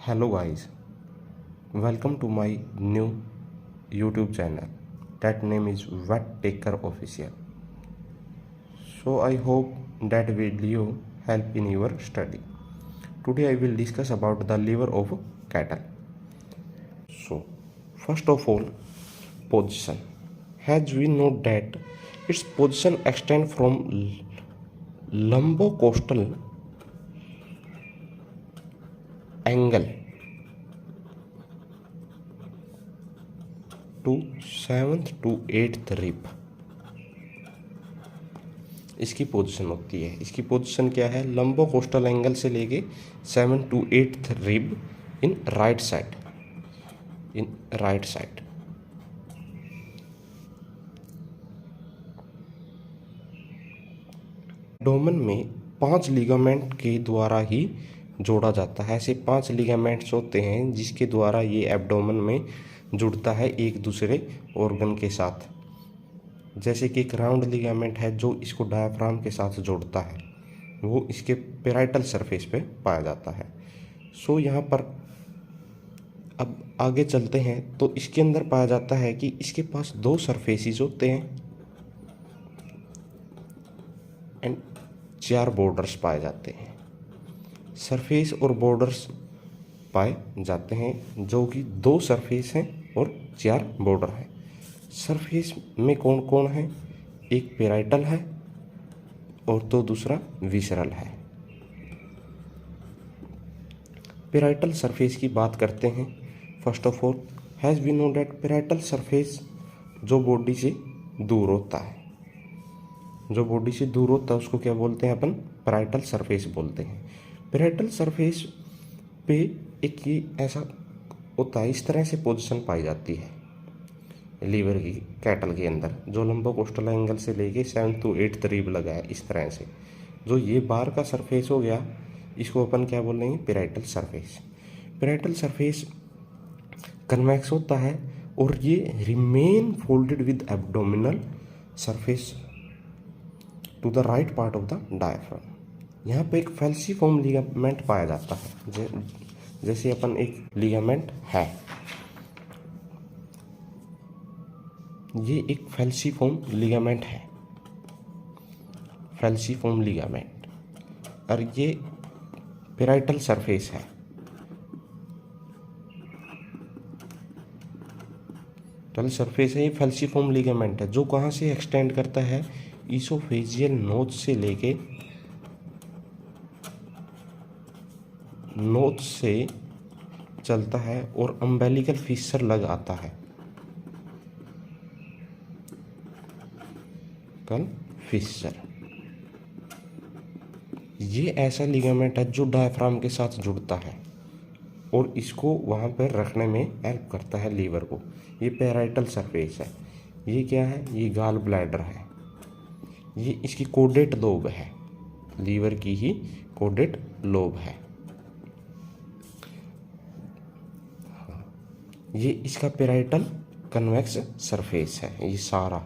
Hello guys, welcome to my new YouTube channel. That name is Vet Taker Official. So I hope that video help in your study. Today I will discuss about the liver of cattle. So first of all, position. As we know that its position extends from lumbocostal angle to 7th to 8th rib. इसकी position होती है। इसकी position क्या है? लंबो coastal angle से लेके 7th to 8th rib in right side. Abdomen में 5 लिगामेंट के द्वारा ही जोड़ा जाता है। ऐसे 5 लिगामेंट्स होते हैं जिसके द्वारा ये एब्डोमेन में जुड़ता है एक दूसरे ऑर्गन के साथ। जैसे कि एक राउंड लिगामेंट है जो इसको डायफ्राम के साथ जोड़ता है, वो इसके पेराइटल सरफेस पे पाया जाता है। सो यहाँ पर अब आगे चलते हैं तो इसके अंदर पाया जाता है कि इसके पास 2 सरफेसेस होते हैं एंड 4 बॉर्डर्स पाए जाते हैं। सरफेस और बॉर्डर्स पाए जाते हैं जो कि 2 सरफेस हैं और 4 बॉर्डर हैं। सरफेस में कौन कौन है? एक पेराइटल है और तो दूसरा विसरल है। पेराइटल सरफेस की बात करते हैं। First of all has we know that parietal surface जो बॉडी से दूर होता है, उसको क्या बोलते हैं? अपन पेराइटल सरफेस बोलते हैं। पेराइटल सरफेस पे एक ये ऐसा होता है, इस तरह से पोजीशन पाई जाती है लीवर की कैटल के अंदर, जो लंबोकोस्टल एंगल से लेके 7th to 8th रिब लगा है। इस तरह से जो ये बाहर का सरफेस हो गया, इसको अपन क्या बोल रहे हैं? Parietal surface. Parietal surface convex होता है और ये remain folded with abdominal surface to the right part of the diaphragm. यहाँ पे एक फैल्सीफॉर्म लिगामेंट पाया जाता है। जैसे अपन एक लिगामेंट है, ये एक फैल्सीफॉर्म लिगामेंट है, और ये पेराइटल सरफेस है। ये फैल्सीफॉर्म लिगामेंट है जो कहाँ से एक्सटेंड करता है? इसोफेजियल नोच से लेके चलता है और अम्बेलिकल फिशर लगाता है। फिशर ये ऐसा लिगामेंट है जो डायफ्राम के साथ जुड़ता है और इसको वहाँ पर रखने में हेल्प करता है लीवर को। ये पेराइटल सरफेस है। ये क्या है? ये गाल ब्लैडर है। ये इसकी कोडेट लोब है, लीवर की ही कोडेट लोब है। ये इसका पेराइटल कन्वेक्स सरफेस है। ये सारा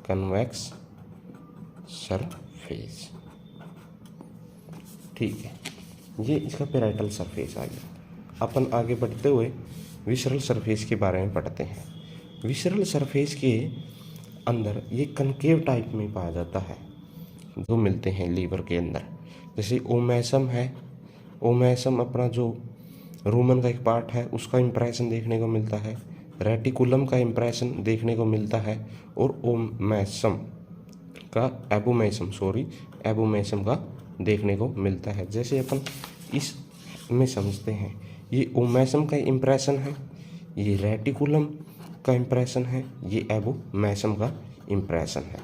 कन्वेक्स सरफेस, ठीक है। ये इसका पेराइटल सरफेस आ गया। अपन आगे बढ़ते हुए विसरल सरफेस के बारे में पढ़ते हैं। विसरल सरफेस के अंदर ये कनकेव टाइप में पाया जाता है, जो मिलते हैं लीवर के अंदर। जैसे ओमेसम है। ओमेसम अपना जो रूमन का एक पार्ट है, उसका इंप्रेशन देखने को मिलता है। रेटिकुलम का इंप्रेशन देखने को मिलता है और एबोमेसम का देखने को मिलता है। जैसे अपन इसमें समझते हैं, ये ओमेसम का इंप्रेशन है, ये रेटिकुलम का इंप्रेशन है, ये एबोमेसम का इंप्रेशन है।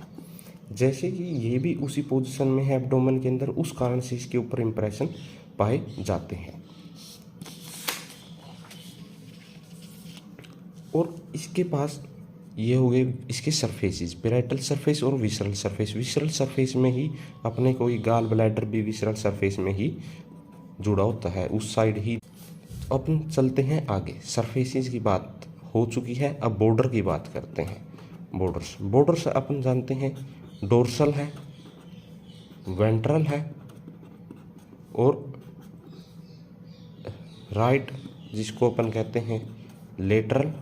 जैसे कि ये भी उसी पोजीशन में है एब्डोमेन के अंदर, उस कारण से इसके ऊपर इंप्रेशन पाए जाते हैं। और इसके पास ये हो गए इसके सरफेसेस, पेराइटल सरफेस और विसरल सरफेस। विसरल सरफेस में ही अपने कोई गाल ब्लैडर भी विसरल सरफेस में ही जुड़ा होता है, उस साइड ही। अपन चलते हैं आगे। सरफेसेस की बात हो चुकी है, अब बॉर्डर की बात करते हैं। बॉर्डर्स अपन जानते हैं, डोर्सल है, वेंट्रल है और राइट जिसको अपन कहते हैं लेटरल,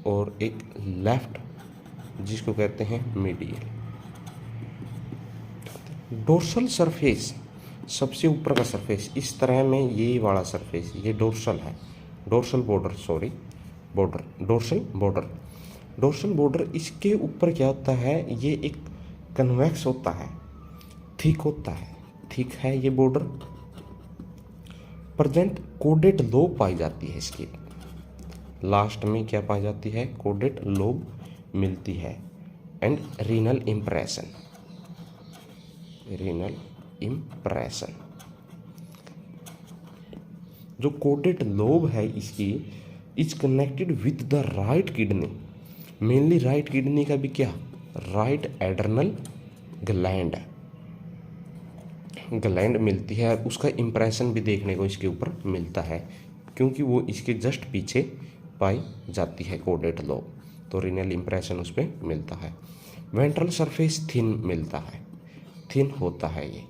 और एक लेफ्ट जिसको कहते हैं मीडियल। डोर्सल सरफेस सबसे ऊपर का सरफेस, इस तरह में ये वाला सरफेस ये डोर्सल है, dorsal border, sorry border, dorsal border. Dorsal border इसके ऊपर क्या होता है, ये एक कन्वेक्स होता है, थिक होता है, थिक है ये बॉर्डर। प्रेजेंट कोडेड लोब पाई जाती है इसकी, लास्ट में क्या पाई जाती है, कोडेड लोब मिलती है। And renal impression, renal impression. जो कोडेड लोब है इसकी is connected with the right kidney, mainly right kidney का भी क्या, राइट एड्रनल ग्लैंड, ग्लैंड मिलती है। उसका इम्प्रेशन भी देखने को इसके ऊपर मिलता है, क्योंकि वो इसके जस्ट पीछे पाई जाती है कोडेड लोब, तो रीनल इम्प्रेशन उस पर मिलता है। वेंट्रल सरफेस थिन मिलता है, थिन होता है ये,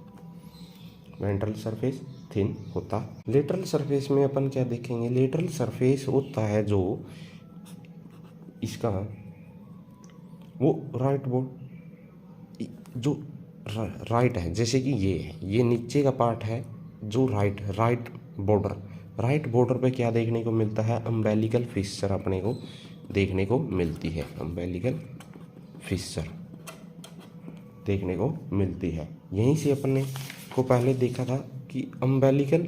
वेंट्रल सरफेस थिन होता। लेटरल सरफेस में अपन क्या देखेंगे, लेटरल सरफेस होता है जो इसका वो राइट बोर्ड, जो राइट है, जैसे कि ये है, ये नीचे का पार्ट है जो राइट बॉर्डर, राइट बॉर्डर पे क्या देखने को मिलता है, अम्बेलिकल फिशर अपने को देखने को मिलती है, अम्बेलिकल फिशर देखने को मिलती है। यहीं से अपने को पहले देखा था कि अम्बेलिकल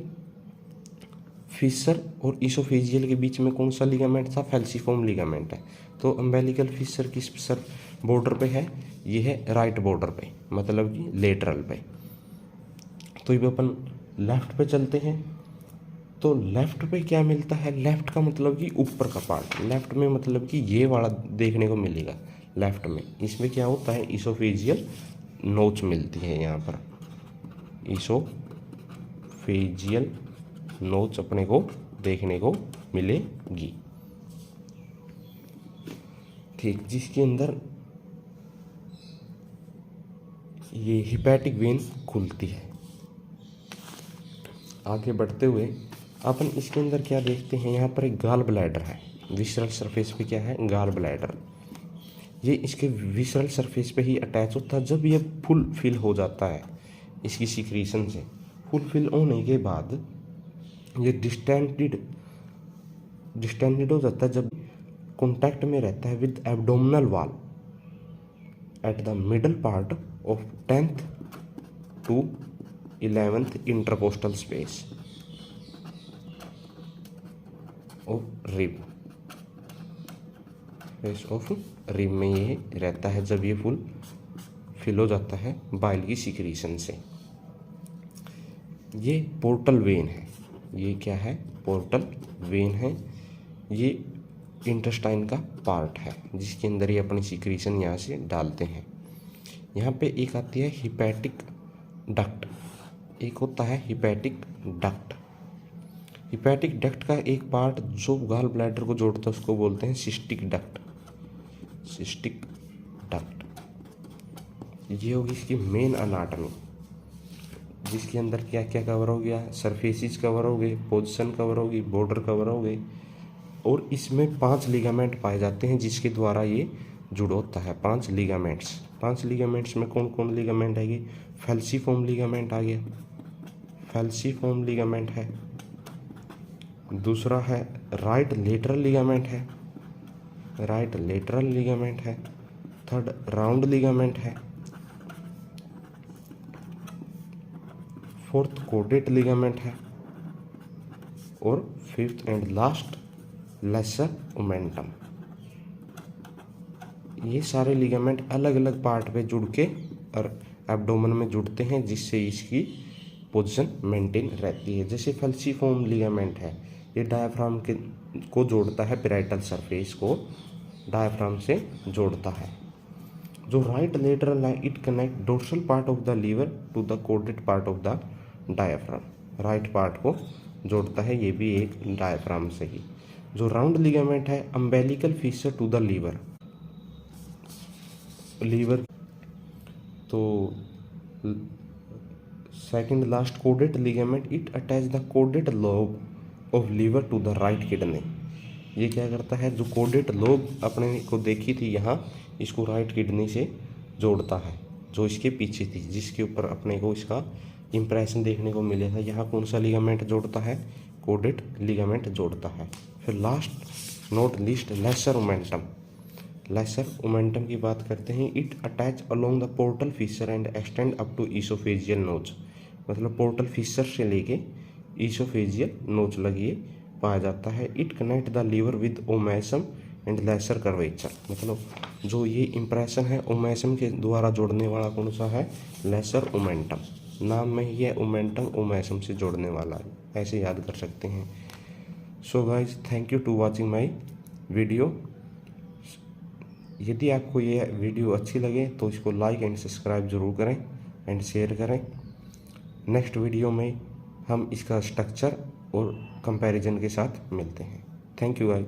फिशर और इसोफेजियल के बीच में कौन सा लिगामेंट था, फैल्सीफॉर्म लिगामेंट है। तो अम्बेलिकल फिशर किस सर बॉर्डर पे है, ये है राइट बॉर्डर पे, मतलब कि लेटरल पे। तो ये अपन लेफ्ट पे चलते हैं, तो लेफ्ट पे क्या मिलता है, लेफ्ट का मतलब कि ऊपर का पार्ट, लेफ्ट में मतलब कि ये वाला देखने को मिलेगा लेफ्ट में। इसमें क्या होता है, इसोफेजियल नोच मिलती है यहाँ पर, इसोफेजियल नोच अपने को देखने को मिलेगी, ठीक, जिसके अंदर ये हिपैटिक वेन खुलती है। आगे बढ़ते हुए अपन इसके अंदर क्या देखते हैं, यहाँ पर एक गाल ब्लैडर है, विसरल सरफेस पे क्या है, गाल ब्लैडर। ये इसके विसरल सरफेस पे ही अटैच होता है। जब ये फुल फिल हो जाता है इसकी सिक्रीशन से, फुल फिल होने के बाद ये डिस्टेंडेड हो जाता है, जब कॉन्टैक्ट में रहता है with abdominal wall at the middle part of 10th to 11th intercostal space of rib, space of rib में ये रहता है जब ये फुल फिल हो जाता है बाइल की सिक्रीशन से। ये पोर्टल वेन है, ये क्या है, पोर्टल वेन है। ये इंटेस्टाइन का पार्ट है जिसके अंदर ये अपनी सिक्रीशन यहाँ से डालते हैं। यहाँ पे एक आती है हिपैटिक डक्ट, एक होता है हिपैटिक डक्ट। हिपैटिक डक्ट का एक पार्ट जो गाल ब्लैडर को जोड़ता है उसको बोलते हैं सिस्टिक डक्ट, सिस्टिक डक्ट। ये होगी इसकी मेन अनाटमी, जिसके अंदर क्या क्या कवर हो गया, सरफेसिस कवर हो गए, पोजीशन कवर होगी, बॉर्डर कवर हो गए, और इसमें 5 लिगामेंट पाए जाते हैं जिसके द्वारा ये जुड़ होता है। 5 लिगामेंट्स, 5 लिगामेंट्स में कौन कौन लिगामेंट आएगी, फैल्सीफॉर्म लिगामेंट आ गया, फैल्सीफॉर्म लिगामेंट है। दूसरा है राइट लेटरल लिगामेंट है, राइट लेटरल लिगामेंट है। थर्ड राउंड लिगामेंट है। फोर्थ कोडेड लिगामेंट है। और fifth and last lesser omentum. ये सारे लिगामेंट अलग अलग पार्ट पे जुड़ के और एब्डोमेन में जुड़ते हैं, जिससे इसकी पोजीशन मेंटेन रहती है। जैसे फैल्सीफॉर्म लिगामेंट है, ये डायफ्राम के को जोड़ता है, पैराइटल सरफेस को डायफ्राम से जोड़ता है। जो राइट लेटरल है, it connect dorsal part of the liver to the coded part of the diaphragm, right part को जोड़ता है, ये भी एक डायफ्राम से ही। जो राउंड लिगामेंट है, umbilical fissure to the liver, liver तो second last caudate ligament, it attach the caudate lobe of liver to the right kidney. ये क्या करता है, जो कोडेड लोब अपने को देखी थी यहाँ, इसको राइट किडनी से जोड़ता है, जो इसके पीछे थी, जिसके ऊपर अपने को इसका इम्प्रेशन देखने को मिला था। यहाँ कौन सा लिगामेंट जोड़ता है, कोडेड लिगामेंट जोड़ता है। फिर last not least lesser omentum. Lesser omentum की बात करते हैं। It attach along the portal fissure and extend up to oesophageal notch. मतलब पोर्टल फिशर से लेके ईसोफेजियल नोच लगी पाया जाता है। It connect the liver with omasum and lesser curvature. मतलब जो ये इम्प्रेशन है ओमेसम के द्वारा जोड़ने वाला कौन सा है, लेसर ओमेंटम। नाम में ही है ओमेंटम, ओमेसम से जोड़ने वाला है, ऐसे याद कर सकते हैं। So guys, thank you to watching my video. यदि आपको ये वीडियो अच्छी लगे तो इसको लाइक एंड सब्सक्राइब जरूर करें एंड शेयर करें। नेक्स्ट वीडियो में हम इसका स्ट्रक्चर और कंपैरिजन के साथ मिलते हैं। Thank you guys.